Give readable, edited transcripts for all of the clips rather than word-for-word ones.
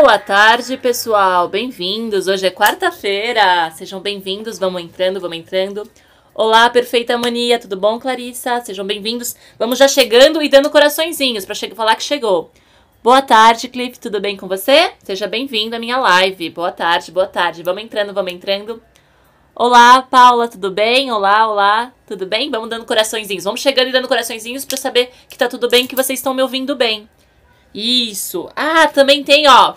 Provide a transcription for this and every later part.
Boa tarde, pessoal. Bem-vindos. Hoje é quarta-feira. Sejam bem-vindos. Vamos entrando. Olá, Perfeita Mania. Tudo bom, Clarissa? Sejam bem-vindos. Vamos já chegando e dando coraçõezinhos para falar que chegou. Boa tarde, Cliff. Tudo bem com você? Seja bem-vindo à minha live. Boa tarde. Vamos entrando. Olá, Paula. Tudo bem? Olá. Tudo bem? Vamos dando coraçõezinhos. Vamos chegando e dando coraçõezinhos para saber que tá tudo bem, que vocês estão me ouvindo bem. Isso. Ah, também tem, ó,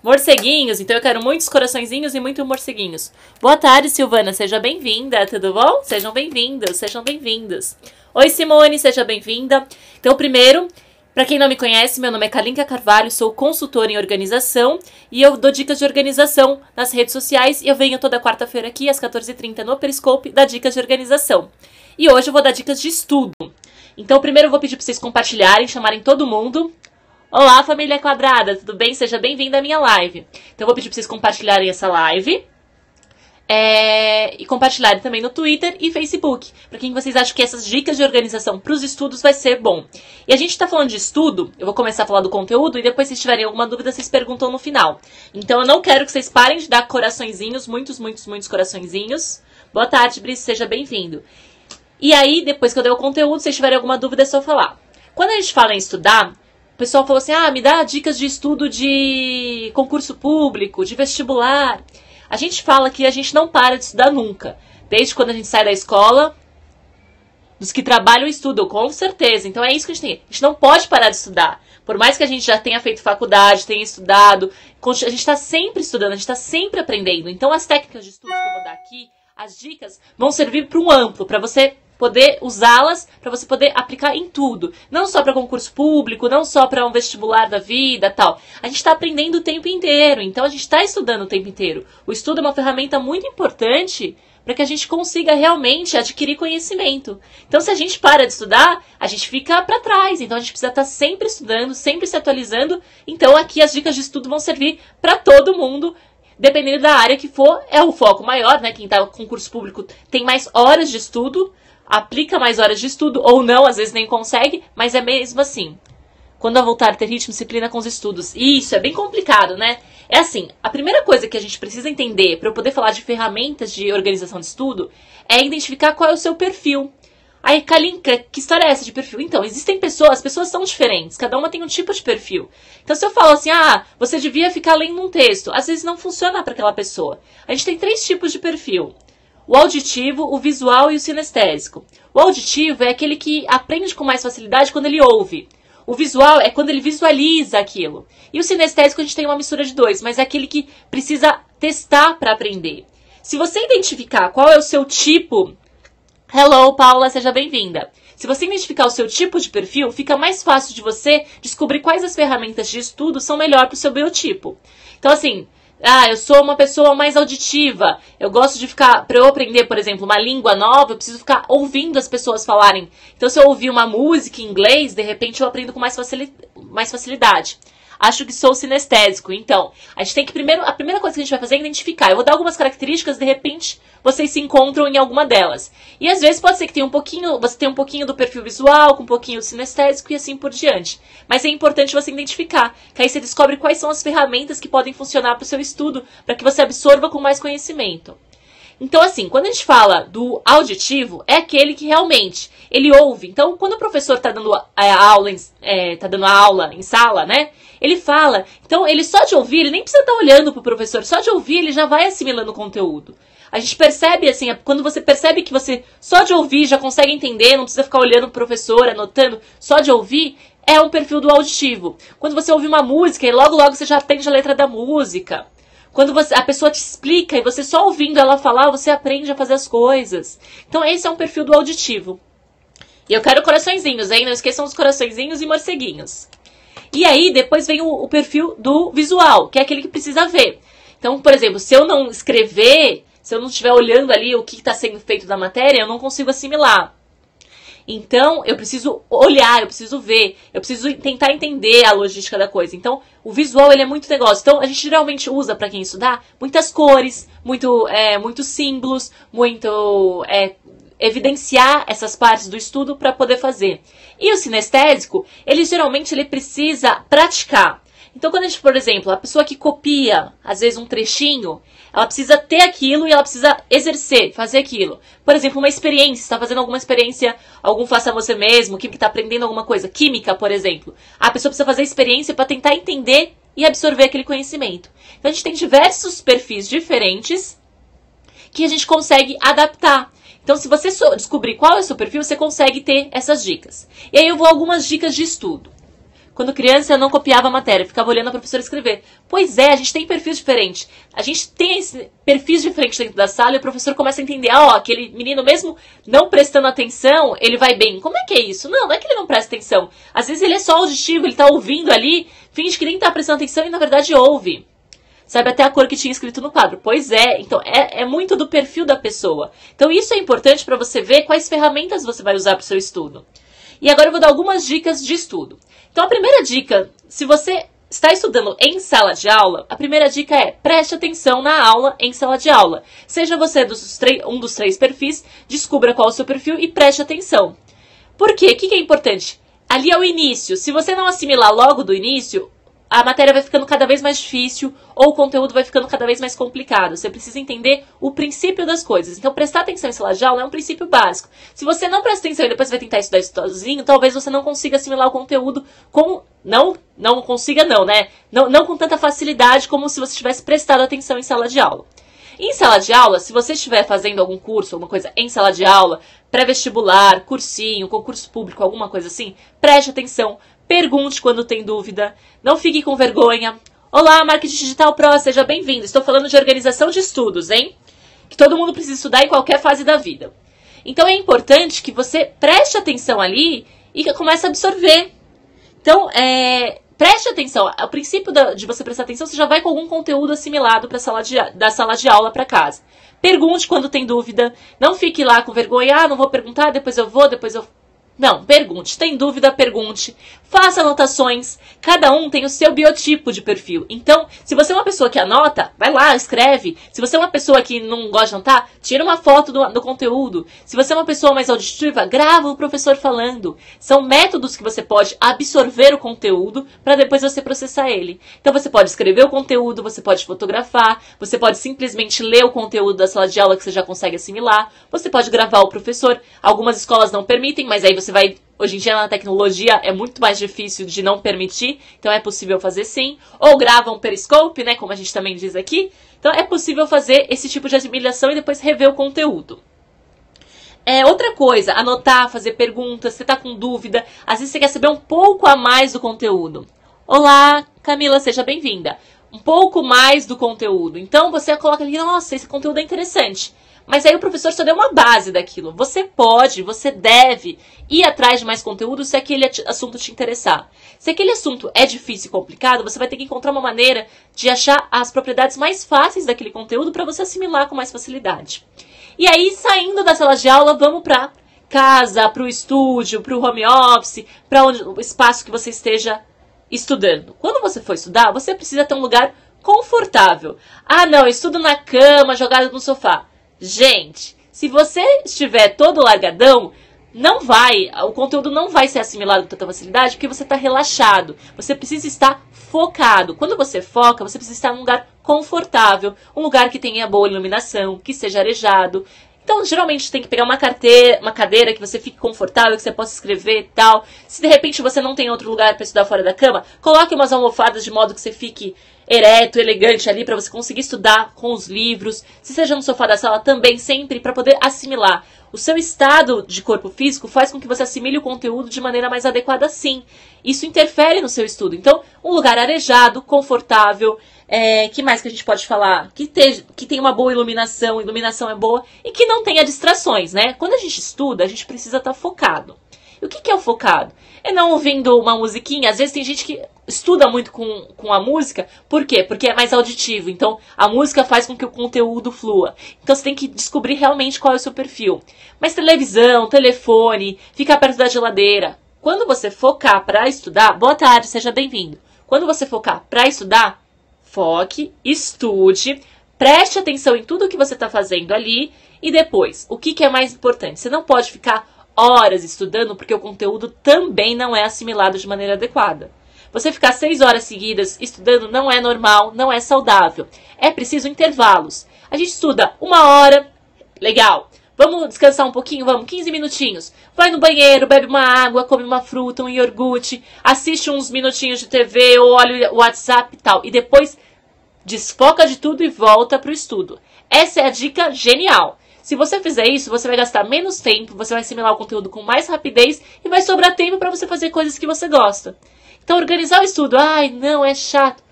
morceguinhos. Então eu quero muitos coraçõezinhos e muito morceguinhos. Boa tarde, Silvana. Seja bem-vinda. Tudo bom? Sejam bem-vindos. Oi, Simone. Seja bem-vinda. Então, primeiro, para quem não me conhece, meu nome é Kalinka Carvalho, sou consultora em organização e eu dou dicas de organização nas redes sociais e eu venho toda quarta-feira aqui às 14h30 no Periscope dar dicas de organização. E hoje eu vou dar dicas de estudo. Então, primeiro eu vou pedir para vocês compartilharem, chamarem todo mundo. Olá, família quadrada, tudo bem? Seja bem-vindo à minha live. Então, eu vou pedir para vocês compartilharem essa live. E compartilharem também no Twitter e Facebook. Para quem vocês acham que essas dicas de organização para os estudos vai ser bom. E a gente está falando de estudo, eu vou começar a falar do conteúdo e depois, se tiverem alguma dúvida, vocês perguntam no final. Então, eu não quero que vocês parem de dar coraçõezinhos, muitos coraçõezinhos. Boa tarde, Brice, seja bem-vindo. E aí, depois que eu der o conteúdo, se vocês tiverem alguma dúvida, é só falar. Quando a gente fala em estudar, o pessoal falou assim, me dá dicas de estudo de concurso público, de vestibular. A gente fala que a gente não para de estudar nunca. Desde quando a gente sai da escola, dos que trabalham e estudam, com certeza. Então é isso que a gente tem. A gente não pode parar de estudar. Por mais que a gente já tenha feito faculdade, tenha estudado, a gente está sempre estudando, a gente está sempre aprendendo. Então as técnicas de estudo que eu vou dar aqui, as dicas, vão servir para um amplo, para você poder usá-las, para você poder aplicar em tudo. Não só para concurso público, não só para um vestibular da vida, tal. A gente está aprendendo o tempo inteiro, então a gente está estudando o tempo inteiro. O estudo é uma ferramenta muito importante para que a gente consiga realmente adquirir conhecimento. Então, se a gente para de estudar, a gente fica para trás. Então, a gente precisa estar sempre estudando, sempre se atualizando. Então, aqui as dicas de estudo vão servir para todo mundo, dependendo da área que for. É o foco maior, né? Quem está no concurso público tem mais horas de estudo, aplica mais horas de estudo, ou não, às vezes nem consegue, mas é mesmo assim. Quando eu voltar a ter ritmo, disciplina com os estudos. Isso, é bem complicado, né? É assim, a primeira coisa que a gente precisa entender, para eu poder falar de ferramentas de organização de estudo, é identificar qual é o seu perfil. Aí, Kalinka, que história é essa de perfil? Então, existem pessoas, as pessoas são diferentes, cada uma tem um tipo de perfil. Então, se eu falo assim, você devia ficar lendo um texto, às vezes não funciona para aquela pessoa. A gente tem 3 tipos de perfil. O auditivo, o visual e o sinestésico. O auditivo é aquele que aprende com mais facilidade quando ele ouve. O visual é quando ele visualiza aquilo. E o sinestésico a gente tem uma mistura de 2, mas é aquele que precisa testar para aprender. Se você identificar qual é o seu tipo... Hello, Paula, seja bem-vinda. Se você identificar o seu tipo de perfil, fica mais fácil de você descobrir quais as ferramentas de estudo são melhor para o seu biotipo. Então, assim... eu sou uma pessoa mais auditiva. Eu gosto de ficar... Para eu aprender, por exemplo, uma língua nova, eu preciso ficar ouvindo as pessoas falarem. Então, se eu ouvir uma música em inglês, de repente eu aprendo com mais facilidade. Acho que sou sinestésico. Então, a gente tem que a primeira coisa que a gente vai fazer é identificar. Eu vou dar algumas características, de repente, vocês se encontram em alguma delas. E às vezes pode ser que você tenha um pouquinho do perfil visual, com um pouquinho do sinestésico e assim por diante. Mas é importante você identificar, que aí você descobre quais são as ferramentas que podem funcionar para o seu estudo, para que você absorva com mais conhecimento. Então, assim, quando a gente fala do auditivo, é aquele que realmente ele ouve. Então, quando o professor está dando aula em sala, né? Ele fala. Então, ele só de ouvir, ele nem precisa estar olhando para o professor. Só de ouvir, ele já vai assimilando o conteúdo. A gente percebe, assim, quando você percebe que você só de ouvir já consegue entender, não precisa ficar olhando para o professor, anotando, só de ouvir, é um perfil do auditivo. Quando você ouve uma música, e logo você já aprende a letra da música. Quando a pessoa te explica e você só ouvindo ela falar, você aprende a fazer as coisas. Então, esse é um perfil do auditivo. E eu quero coraçõezinhos, hein? Não esqueçam os coraçõezinhos e morceguinhos. E aí, depois vem o perfil do visual, que é aquele que precisa ver. Então, por exemplo, se eu não escrever, se eu não estiver olhando ali o que está sendo feito da matéria, eu não consigo assimilar. Então, eu preciso olhar, eu preciso ver, eu preciso tentar entender a logística da coisa. Então, o visual, ele é muito negócio. Então, a gente geralmente usa, para quem estudar, muitas cores, muitos símbolos, evidenciar essas partes do estudo para poder fazer. E o sinestésico, ele geralmente precisa praticar. Então, quando a gente, por exemplo, a pessoa que copia, às vezes, um trechinho, ela precisa ter aquilo e ela precisa exercer, fazer aquilo. Por exemplo, uma experiência, está fazendo alguma experiência, algum faça você mesmo, que está aprendendo alguma coisa, química, por exemplo. A pessoa precisa fazer experiência para tentar entender e absorver aquele conhecimento. Então, a gente tem diversos perfis diferentes que a gente consegue adaptar. Então, se você descobrir qual é o seu perfil, você consegue ter essas dicas. E aí eu vou a algumas dicas de estudo. Quando criança, eu não copiava a matéria, ficava olhando a professora escrever. Pois é, a gente tem perfis diferentes. A gente tem esse perfis diferentes dentro da sala e o professor começa a entender, aquele menino mesmo não prestando atenção, ele vai bem. Como é que é isso? Não é que ele não presta atenção. Às vezes ele é só auditivo, ele tá ouvindo ali, finge que nem tá prestando atenção e na verdade ouve. Sabe até a cor que tinha escrito no quadro. Pois é, então é muito do perfil da pessoa. Então isso é importante para você ver quais ferramentas você vai usar para o seu estudo. E agora eu vou dar algumas dicas de estudo. Então a primeira dica, se você está estudando em sala de aula, a primeira dica é preste atenção na aula em sala de aula. Seja você um dos 3 perfis, descubra qual é o seu perfil e preste atenção. Por quê? O que é importante? Ali é o início. Se você não assimilar logo do início, a matéria vai ficando cada vez mais difícil ou o conteúdo vai ficando cada vez mais complicado. Você precisa entender o princípio das coisas. Então, prestar atenção em sala de aula é um princípio básico. Se você não presta atenção e depois vai tentar estudar sozinho, talvez você não consiga assimilar o conteúdo com... Não consiga não, né? Não com tanta facilidade como se você tivesse prestado atenção em sala de aula. Em sala de aula, se você estiver fazendo algum curso, alguma coisa em sala de aula, pré-vestibular, cursinho, concurso público, alguma coisa assim, preste atenção. Pergunte quando tem dúvida, não fique com vergonha. Olá, Marketing Digital Pro, seja bem-vindo. Estou falando de organização de estudos, hein? Que todo mundo precisa estudar em qualquer fase da vida. Então é importante que você preste atenção ali e comece a absorver. Então, preste atenção. O princípio de você prestar atenção, você já vai com algum conteúdo assimilado da sala de aula para casa. Pergunte quando tem dúvida. Não fique lá com vergonha. Não vou perguntar, depois eu vou, depois eu... Não, pergunte. Tem dúvida, pergunte. Faça anotações. Cada um tem o seu biotipo de perfil. Então, se você é uma pessoa que anota, vai lá, escreve. Se você é uma pessoa que não gosta de anotar, tira uma foto do conteúdo. Se você é uma pessoa mais auditiva, grava o professor falando. São métodos que você pode absorver o conteúdo para depois você processar ele. Então, você pode escrever o conteúdo, você pode fotografar, você pode simplesmente ler o conteúdo da sala de aula que você já consegue assimilar. Você pode gravar o professor. Algumas escolas não permitem, mas aí você vai... Hoje em dia, na tecnologia, é muito mais difícil de não permitir, então é possível fazer sim. Ou grava um periscope, né, como a gente também diz aqui. Então é possível fazer esse tipo de assimilação e depois rever o conteúdo. Outra coisa, anotar, fazer perguntas, você está com dúvida, às vezes você quer saber um pouco a mais do conteúdo. Olá, Camila, seja bem-vinda. Um pouco mais do conteúdo. Então você coloca ali, nossa, esse conteúdo é interessante. Mas aí o professor só deu uma base daquilo. Você deve ir atrás de mais conteúdo se aquele assunto te interessar. Se aquele assunto é difícil e complicado, você vai ter que encontrar uma maneira de achar as propriedades mais fáceis daquele conteúdo para você assimilar com mais facilidade. E aí, saindo da sala de aula, vamos para casa, para o estúdio, para o home office, para o espaço que você esteja estudando. Quando você for estudar, você precisa ter um lugar confortável. Ah, não, eu estudo na cama, jogado no sofá. Gente, se você estiver todo largadão, o conteúdo não vai ser assimilado com tanta facilidade porque você está relaxado. Você precisa estar focado. Quando você foca, você precisa estar num lugar confortável, um lugar que tenha boa iluminação, que seja arejado. Então, geralmente, tem que pegar uma cadeira que você fique confortável, que você possa escrever e tal. Se, de repente, você não tem outro lugar para estudar fora da cama, coloque umas almofadas de modo que você fique ereto, elegante ali, para você conseguir estudar com os livros. Se seja no sofá da sala, também sempre para poder assimilar. O seu estado de corpo físico faz com que você assimile o conteúdo de maneira mais adequada, sim. Isso interfere no seu estudo. Então, um lugar arejado, confortável... que mais que a gente pode falar? Que tenha uma boa iluminação é boa, e que não tenha distrações, né? Quando a gente estuda, a gente precisa estar focado. E o que é o focado? É não ouvindo uma musiquinha. Às vezes tem gente que estuda muito com a música. Por quê? Porque é mais auditivo. Então, a música faz com que o conteúdo flua. Então, você tem que descobrir realmente qual é o seu perfil. Mas televisão, telefone, ficar perto da geladeira. Quando você focar para estudar... Boa tarde, seja bem-vindo. Quando você focar para estudar... Foque, estude, preste atenção em tudo que você está fazendo ali e depois, o que é mais importante? Você não pode ficar horas estudando porque o conteúdo também não é assimilado de maneira adequada. Você ficar 6 horas seguidas estudando não é normal, não é saudável. É preciso intervalos. A gente estuda 1 hora, legal. Vamos descansar um pouquinho? Vamos, 15 minutinhos. Vai no banheiro, bebe uma água, come uma fruta, um iogurte, assiste uns minutinhos de TV, ou olha o WhatsApp e tal. E depois desfoca de tudo e volta para o estudo. Essa é a dica genial. Se você fizer isso, você vai gastar menos tempo, você vai assimilar o conteúdo com mais rapidez e vai sobrar tempo para você fazer coisas que você gosta. Então, organizar o estudo. Ai, não, é chato.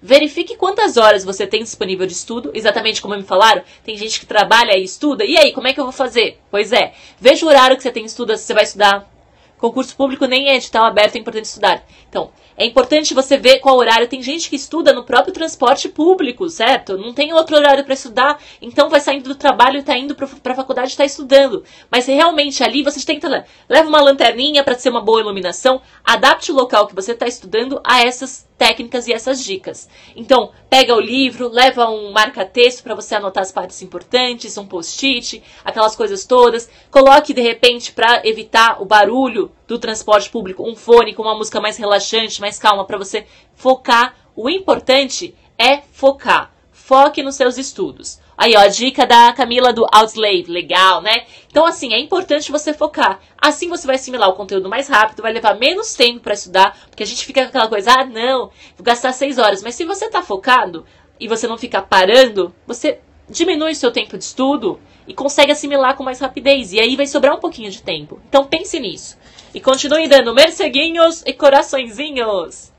Verifique quantas horas você tem disponível de estudo, exatamente como me falaram. Tem gente que trabalha e estuda. E aí, como é que eu vou fazer? Pois é, veja o horário que você tem estudo, se você vai estudar. Concurso público nem é edital aberto, é importante estudar. Então, é importante você ver qual horário. Tem gente que estuda no próprio transporte público, certo? Não tem outro horário para estudar, então vai saindo do trabalho e está indo para a faculdade e está estudando. Mas realmente ali você tem que leva uma lanterninha para ter uma boa iluminação, adapte o local que você está estudando a essas técnicas e essas dicas. Então, pega o livro, leva um marca-texto para você anotar as partes importantes, um post-it, aquelas coisas todas. Coloque, de repente, para evitar o barulho do transporte público, um fone com uma música mais relaxante, mais calma, para você focar. O importante é focar. Foque nos seus estudos. Aí, ó, a dica da Camila do Outslave. Legal, né? Então, assim, é importante você focar. Assim você vai assimilar o conteúdo mais rápido, vai levar menos tempo para estudar, porque a gente fica com aquela coisa, ah, não, vou gastar 6 horas. Mas se você tá focado e você não ficar parando, você diminui o seu tempo de estudo e consegue assimilar com mais rapidez. E aí vai sobrar um pouquinho de tempo. Então, pense nisso. E continue dando merceguinhos e coraçõezinhos.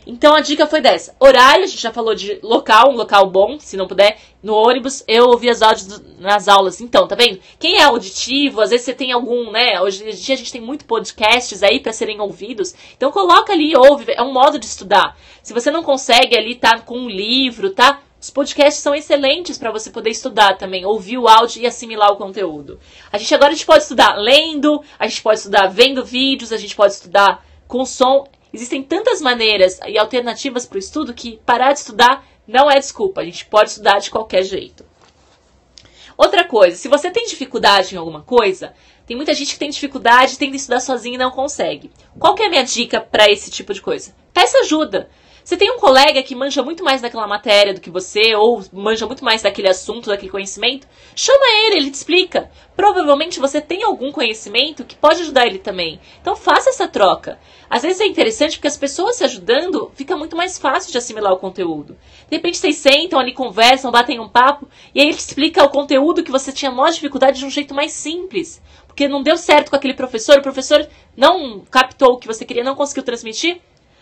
Então a dica foi dessa. Horário, a gente já falou de local, um local bom, se não puder, no ônibus, eu ouvi as áudios nas aulas. Então, tá vendo? Quem é auditivo, às vezes você tem algum, né? Hoje em dia a gente tem muito podcasts aí para serem ouvidos. Então coloca ali, ouve, é um modo de estudar. Se você não consegue ali, tá com um livro, tá? Os podcasts são excelentes para você poder estudar também, ouvir o áudio e assimilar o conteúdo. A gente pode estudar lendo, a gente pode estudar vendo vídeos, a gente pode estudar com som. Existem tantas maneiras e alternativas para o estudo que parar de estudar não é desculpa. A gente pode estudar de qualquer jeito. Outra coisa, se você tem dificuldade em alguma coisa, tem muita gente que tem dificuldade, tenta estudar sozinho e não consegue. Qual que é a minha dica para esse tipo de coisa? Peça ajuda. Você tem um colega que manja muito mais daquela matéria do que você, ou manja muito mais daquele assunto, daquele conhecimento, chama ele te explica. Provavelmente você tem algum conhecimento que pode ajudar ele também. Então faça essa troca. Às vezes é interessante porque as pessoas se ajudando, fica muito mais fácil de assimilar o conteúdo. De repente vocês sentam ali, conversam, batem um papo, e aí ele te explica o conteúdo que você tinha maior dificuldade de um jeito mais simples. Porque não deu certo com aquele professor, o professor não captou o que você queria, não conseguiu transmitir.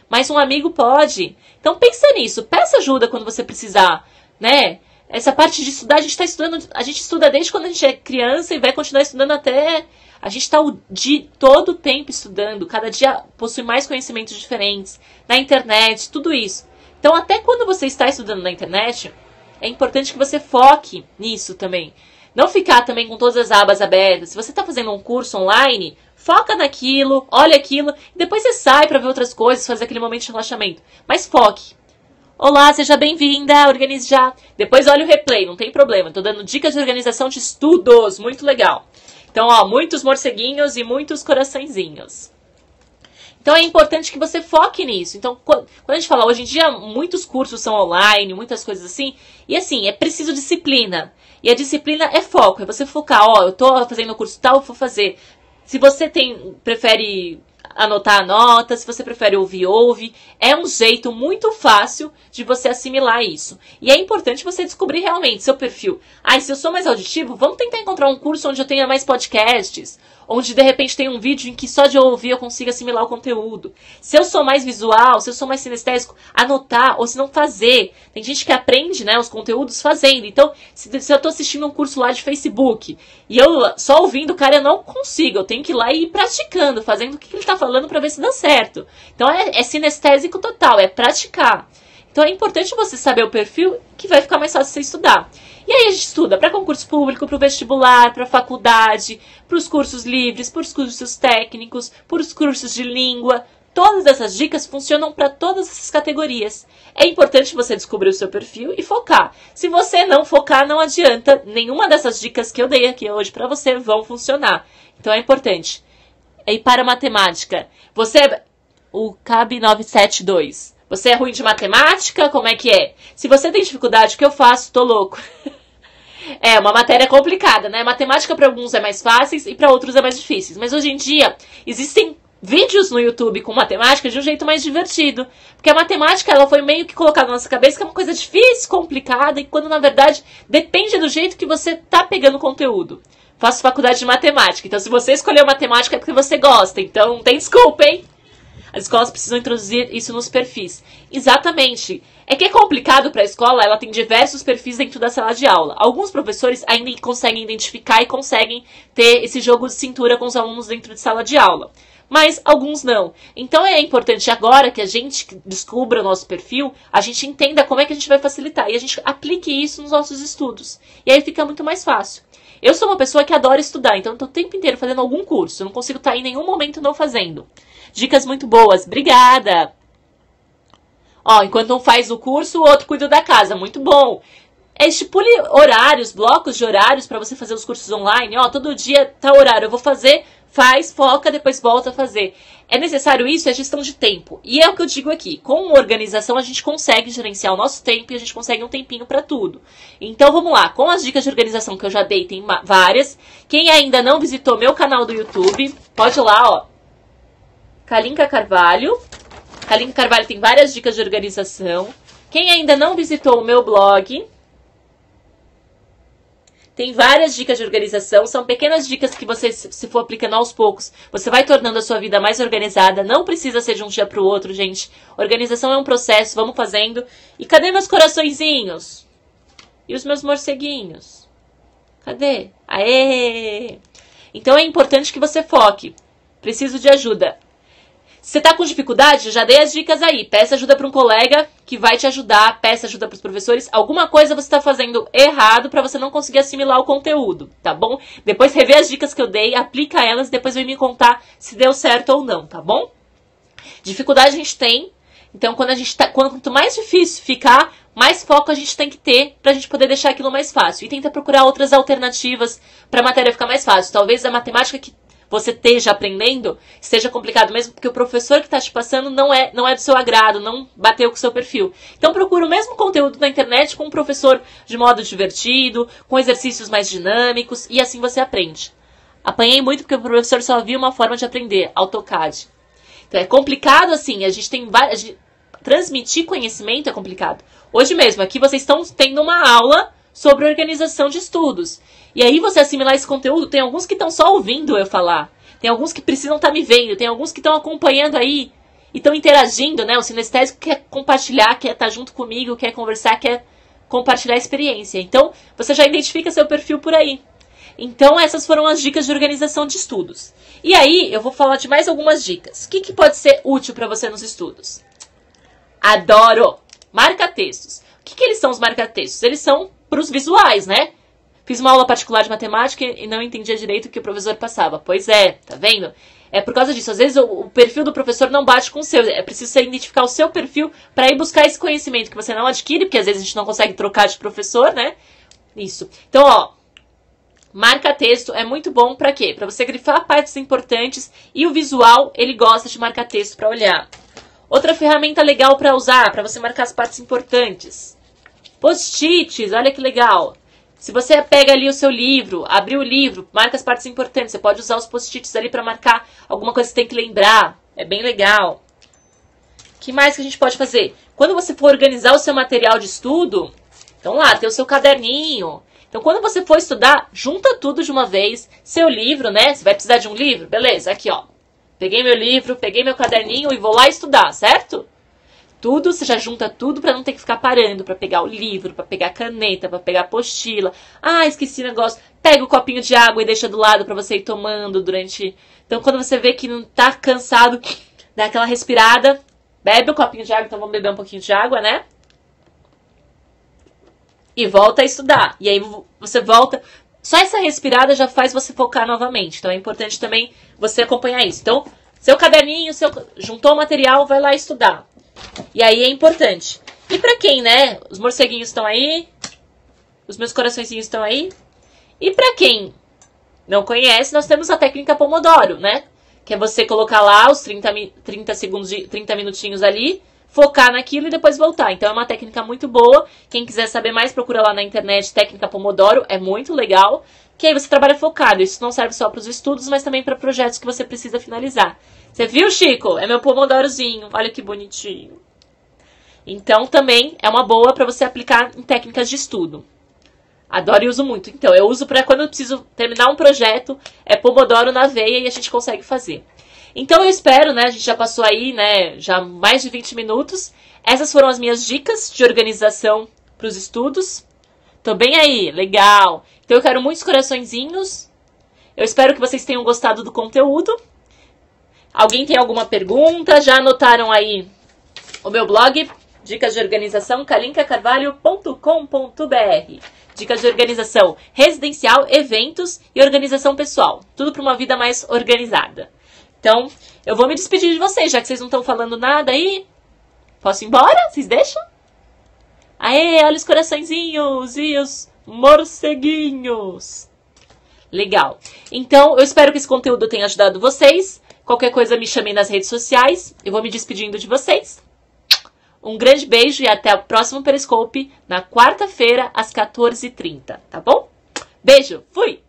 Mas um amigo pode. Então pensa nisso, peça ajuda quando você precisar, né? Essa parte de estudar, a gente estuda desde quando a gente é criança e vai continuar estudando até... A gente está todo o tempo estudando, cada dia possui mais conhecimentos diferentes, na internet, tudo isso. Então até quando você está estudando na internet, é importante que você foque nisso também. Não ficar também com todas as abas abertas. Se você está fazendo um curso online, foca naquilo, olha aquilo, e depois você sai para ver outras coisas, fazer aquele momento de relaxamento. Mas foque. Olá, seja bem-vinda, organize já. Depois olha o replay, não tem problema. Estou dando dicas de organização de estudos, muito legal. Então, ó, muitos morceguinhos e muitos coraçõezinhos. Então é importante que você foque nisso. Então, quando a gente fala, hoje em dia, muitos cursos são online, muitas coisas assim. E assim, é preciso disciplina. E a disciplina é foco, é você focar. Ó, eu tô fazendo o curso tal, eu vou fazer. Se você prefere anotar, anota. Se você prefere ouvir, ouve. É um jeito muito fácil de você assimilar isso. E é importante você descobrir realmente seu perfil. Se eu sou mais auditivo, vamos tentar encontrar um curso onde eu tenha mais podcasts. Onde, de repente, tem um vídeo em que só de ouvir eu consigo assimilar o conteúdo. Se eu sou mais visual, se eu sou mais sinestésico, anotar, ou se não fazer. Tem gente que aprende, né, os conteúdos fazendo. Então, se eu estou assistindo um curso lá de Facebook, e eu só ouvindo, cara, eu não consigo. Eu tenho que ir lá e ir praticando, fazendo o que ele está falando para ver se dá certo. Então, é sinestésico total, é praticar. Então, é importante você saber o perfil, que vai ficar mais fácil você estudar. E aí a gente estuda para concurso público, para o vestibular, para a faculdade, para os cursos livres, para os cursos técnicos, para os cursos de língua. Todas essas dicas funcionam para todas essas categorias. É importante você descobrir o seu perfil e focar. Se você não focar, não adianta. Nenhuma dessas dicas que eu dei aqui hoje para você vão funcionar. Então é importante. E para a matemática, você o CAB 972. Você é ruim de matemática? Como é que é? Se você tem dificuldade, o que eu faço? Tô louco. É uma matéria complicada, né? Matemática para alguns é mais fácil e para outros é mais difícil. Mas hoje em dia existem vídeos no YouTube com matemática de um jeito mais divertido. Porque a matemática ela foi meio que colocada na nossa cabeça que é uma coisa difícil, complicada, e quando na verdade depende do jeito que você tá pegando o conteúdo. Faço faculdade de matemática, então se você escolheu matemática é porque você gosta, então não tem desculpa, hein? As escolas precisam introduzir isso nos perfis. Exatamente. É que é complicado para a escola, ela tem diversos perfis dentro da sala de aula. Alguns professores ainda conseguem identificar e conseguem ter esse jogo de cintura com os alunos dentro de sala de aula. Mas alguns não. Então é importante agora que a gente descubra o nosso perfil, a gente entenda como é que a gente vai facilitar e a gente aplique isso nos nossos estudos. E aí fica muito mais fácil. Eu sou uma pessoa que adora estudar, então eu estou o tempo inteiro fazendo algum curso. Eu não consigo estar em nenhum momento não fazendo. Dicas muito boas. Obrigada! Ó, enquanto um faz o curso, o outro cuida da casa. Muito bom! Estipule horários, blocos de horários para você fazer os cursos online. Ó, todo dia tá horário, eu vou fazer, faz, foca, depois volta a fazer. É necessário isso, é gestão de tempo. E é o que eu digo aqui. Com organização, a gente consegue gerenciar o nosso tempo e a gente consegue um tempinho para tudo. Então, vamos lá. Com as dicas de organização que eu já dei, tem várias. Quem ainda não visitou meu canal do YouTube, pode ir lá, ó. Kalinka Carvalho. Kalinka Carvalho tem várias dicas de organização. Quem ainda não visitou o meu blog, tem várias dicas de organização. São pequenas dicas que você, se for aplicando aos poucos, você vai tornando a sua vida mais organizada. Não precisa ser de um dia para o outro, gente. Organização é um processo, vamos fazendo. E cadê meus coraçõezinhos? E os meus morceguinhos? Cadê? Aê! Então é importante que você foque. Preciso de ajuda. Se você está com dificuldade, já dei as dicas aí. Peça ajuda para um colega que vai te ajudar. Peça ajuda para os professores. Alguma coisa você está fazendo errado para você não conseguir assimilar o conteúdo, tá bom? Depois revê as dicas que eu dei, aplica elas e depois vem me contar se deu certo ou não, tá bom? Dificuldade a gente tem. Então, quanto mais difícil ficar, mais foco a gente tem que ter para a gente poder deixar aquilo mais fácil. E tenta procurar outras alternativas para a matéria ficar mais fácil. Talvez a matemática que você esteja aprendendo, seja complicado mesmo, porque o professor que está te passando não é do seu agrado, não bateu com o seu perfil. Então procura o mesmo conteúdo na internet com um professor de modo divertido, com exercícios mais dinâmicos, e assim você aprende. Apanhei muito porque o professor só viu uma forma de aprender, AutoCAD. Então é complicado assim, transmitir conhecimento é complicado. Hoje mesmo, aqui vocês estão tendo uma aula sobre organização de estudos. E aí você assimilar esse conteúdo, tem alguns que estão só ouvindo eu falar. Tem alguns que precisam estar me vendo. Tem alguns que estão acompanhando aí e estão interagindo, né? O sinestésico quer compartilhar, quer estar junto comigo, quer conversar, quer compartilhar a experiência. Então, você já identifica seu perfil por aí. Então, essas foram as dicas de organização de estudos. E aí, eu vou falar de mais algumas dicas. O que pode ser útil para você nos estudos? Adoro! Marca-textos. O que eles são os marca-textos? Eles são para os visuais, né? Fiz uma aula particular de matemática e não entendia direito o que o professor passava. Pois é, tá vendo? É por causa disso. Às vezes o perfil do professor não bate com o seu. É preciso você identificar o seu perfil para ir buscar esse conhecimento que você não adquire, porque às vezes a gente não consegue trocar de professor, né? Isso. Então, ó, marca-texto é muito bom para quê? Para você grifar partes importantes e o visual, ele gosta de marca-texto para olhar. Outra ferramenta legal para usar, para você marcar as partes importantes. Post-its, olha que legal. Se você pega ali o seu livro, abriu o livro, marca as partes importantes. Você pode usar os post-its ali para marcar alguma coisa que você tem que lembrar. É bem legal. O que mais que a gente pode fazer? Quando você for organizar o seu material de estudo, então lá, tem o seu caderninho. Então, quando você for estudar, junta tudo de uma vez. Seu livro, né? Você vai precisar de um livro? Beleza, aqui, ó. Peguei meu livro, peguei meu caderninho e vou lá estudar, certo? Tudo, você já junta tudo para não ter que ficar parando, para pegar o livro, para pegar a caneta, para pegar a apostila. Ah, esqueci o negócio. Pega o copinho de água e deixa do lado para você ir tomando durante... Então, quando você vê que não tá cansado, dá aquela respirada, bebe um copinho de água, então vamos beber um pouquinho de água, né? E volta a estudar. E aí você volta... Só essa respirada já faz você focar novamente. Então, é importante também você acompanhar isso. Então, seu caderninho, juntou o material, vai lá estudar. E aí é importante. E pra quem, né? Os morceguinhos estão aí. Os meus coraçõezinhos estão aí. E pra quem não conhece, nós temos a técnica Pomodoro, né? que é você colocar lá os 30 segundos, 30 minutinhos ali, focar naquilo e depois voltar. Então é uma técnica muito boa. Quem quiser saber mais, procura lá na internet, técnica Pomodoro, é muito legal. Que aí você trabalha focado. Isso não serve só para os estudos, mas também para projetos que você precisa finalizar. Você viu, Chico? É meu Pomodorozinho. Olha que bonitinho. Então também é uma boa para você aplicar em técnicas de estudo. Adoro e uso muito. Então eu uso para quando eu preciso terminar um projeto, é Pomodoro na veia e a gente consegue fazer. Então eu espero, né, a gente já passou aí, né, já mais de 20 minutos. Essas foram as minhas dicas de organização para os estudos. Tô bem aí, legal. Então eu quero muitos coraçõezinhos. Eu espero que vocês tenham gostado do conteúdo. Alguém tem alguma pergunta? Já anotaram aí o meu blog? Dicas de organização, kalinkacarvalho.com.br. Dicas de organização residencial, eventos e organização pessoal. Tudo para uma vida mais organizada. Então, eu vou me despedir de vocês, já que vocês não estão falando nada aí. Posso ir embora? Vocês deixam? Aê, olha os coraçõezinhos e os morceguinhos. Legal. Então, eu espero que esse conteúdo tenha ajudado vocês. Qualquer coisa me chamem nas redes sociais. Eu vou me despedindo de vocês. Um grande beijo e até o próximo Periscope na quarta-feira às 14h30, tá bom? Beijo, fui!